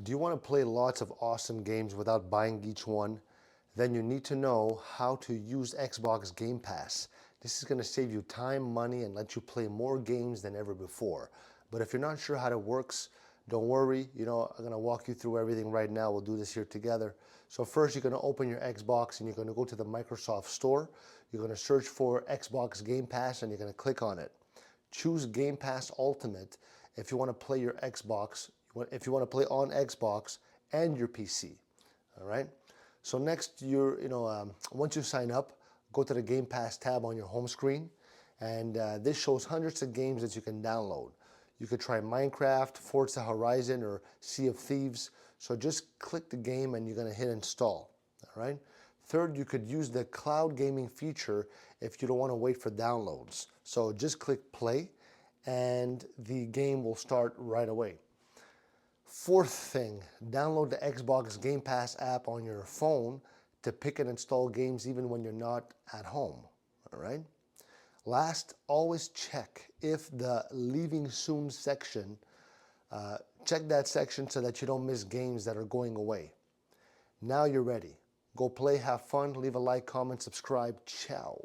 Do you want to play lots of awesome games without buying each one? Then you need to know how to use Xbox Game Pass. This is going to save you time, money, and let you play more games than ever before. But if you're not sure how it works, don't worry. I'm going to walk you through everything right now. We'll do this here together. So first, you're going to open your Xbox and you're going to go to the Microsoft Store. You're going to search for Xbox Game Pass and you're going to click on it. Choose Game Pass Ultimate if you want to play your Xbox, if you want to play on Xbox and your PC. All right. So next, once you sign up, go to the Game Pass tab on your home screen, and this shows hundreds of games that you can download. You could try Minecraft, Forza Horizon, or Sea of Thieves. So just click the game and you're going to hit install. All right. Third, you could use the cloud gaming feature if you don't want to wait for downloads. So just click play and the game will start right away. Fourth thing, download the Xbox Game Pass app on your phone to pick and install games even when you're not at home. All right. Last, always check if the leaving soon section, check that section so that you don't miss games that are going away. Now you're ready. Go play, have fun, leave a like, comment, subscribe. Ciao.